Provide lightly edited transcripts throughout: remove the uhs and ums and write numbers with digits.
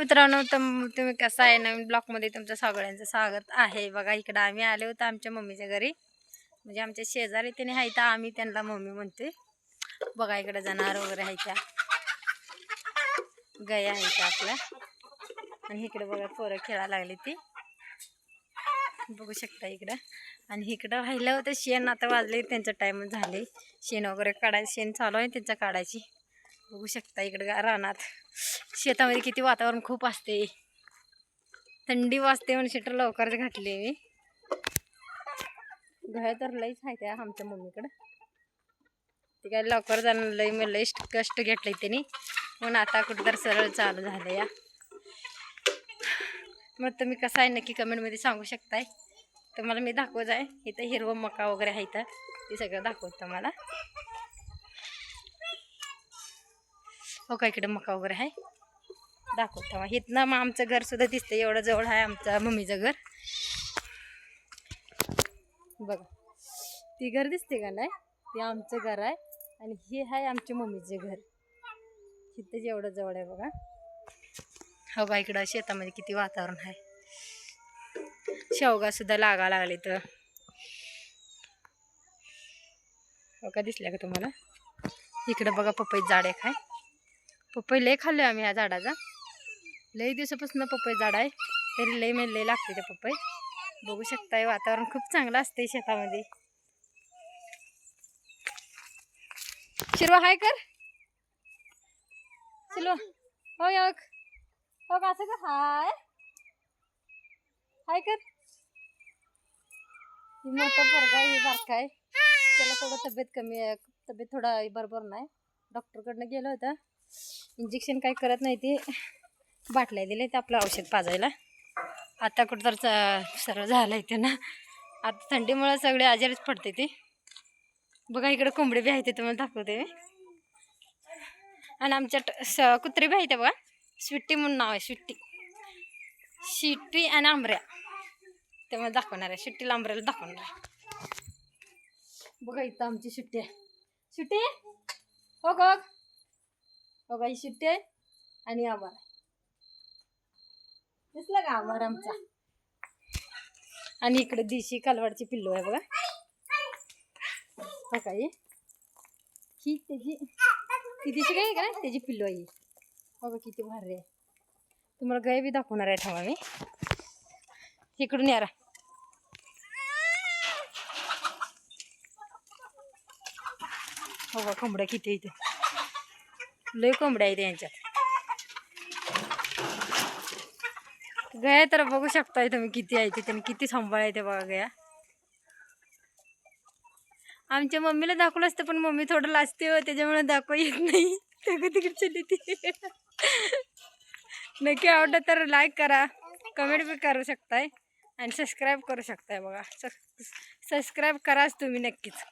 मित्रांनो, तुम्ही कसं आहे? नवीन ब्लॉगमध्ये तुमचं सगळ्यांचं स्वागत आहे. बघा इकडं आम्ही आले होतो आमच्या मम्मीच्या घरी, म्हणजे आमच्या शेजारी त्याने आहे तर आम्ही त्यांना मम्मी म्हणते. बघा इकडं जनावर वगैरे आहे, त्या गाया आहेत आपल्या. आणि इकडे बघा पोरं खेळायला लागली ती, बघू शकता इकडं. आणि इकडं राहिलं होतं शेण, आता वाजले त्यांचं टाइम झाले. शेण वगैरे काढायचं, शेण चालू आहे त्यांचं काढायची. बघू शकता इकडं रानात शेतामध्ये किती वातावरण खूप असते, थंडी वाजते म्हणून स्वेटर लवकरच घातले मी. घर तर लईच आहे त्या आमच्या मम्मीकडं, ते काय लवकर जाणं लई कष्ट घेतलंय त्यांनी, म्हणून आता कुठेतरी सरळ चालू झालं या. मग तुम्ही कसं आहे नक्की कमेंटमध्ये सांगू शकताय. तुम्हाला मी दाखवत आहे इथं हिरवं मका वगैरे आहे तर ते सगळं दाखवत तुम्हाला. हो का, इकडे मका वगैरे आहे दाखवतो. इथनं मग आमचं घर सुद्धा दिसतं, एवढं जवळ आहे आमच्या मम्मीचं घर. बघा ती घर दिसते का नाही, ते आमचं घर आहे. आणि हे आहे आमच्या मम्मीचे घर, इथं एवढं जवळ आहे बघा. हो का, इकडं शेतामध्ये किती वातावरण आहे. शेवगा सुद्धा लागा लागले तर. हो का, दिसल्या का तुम्हाला? इकडं बघा पपई झाड एक आहे. पपई लय खाल्ले आम्ही ह्या झाडाचा, लई दिवसापासून पपई झाड आहे, तरी लय लागते ते पपई. बघू शकताय वातावरण खूप चांगलं असते शेतामध्ये. शिरवा हाय कर शिरवा, हो एक हो का, असं का हाय हाय कर. मोठा पोरगा आहे, बारका आहे, त्याला थोडं तब्येत कमी आहे, तब्येत थोडा बरोबर नाही. डॉक्टरकडनं गेलं होतं, इंजेक्शन काय करत नाही, ते बाटल्या दिले ते आपलं औषध पाजायला. आता कुठं तर सरळ झालं आहे त्यांना, आता थंडीमुळे सगळे आजारीच पडते ते. बघा इकडे कोंबडी बी आहे ते तुम्हाला दाखवते मी. आणि आमच्या कुत्री बी आहे ते बघा, स्वीटी म्हणून नाव आहे, शिट्टी आणि आंबऱ्या, ते मला दाखवणार आहे. शिट्टीला आंबऱ्याला दाखवणार आहे. बघा इथं आमची शिट्टी आहे. शिट्टी हो ग, हो का, ही शिट्टी आहे आणि आभार दिसलं का, आभार आमचा. आणि इकडे देशी कालवाडची पिल्लू आहे बघा. हो का, ही त्याची ती देशी गाय का त्याची पिल्लू आहे. बघा किती भारी आहे. तुम्हाला गाय बी दाखवणार आहे, थांबा मी इकडून यारा. हो का, कोंबड्या किती इथे, लय कोंबड्या आहेत यांच्यात. गाय तर बघू शकताय तुम्ही किती आहे ते, त्यांनी किती सांभाळायचे बघा गया. आमच्या मम्मीला दाखवलं असतं, पण मम्मी थोडं लाजते हो, त्याच्यामुळे दाखव येत नाही. तिकडे चली ती. नक्की आवडलं तर लाईक करा, कमेंट बी करू शकताय आणि सबस्क्राईब करू शकताय. बघा सबस्क्राईब कराच तुम्ही नक्कीच.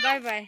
Bye bye.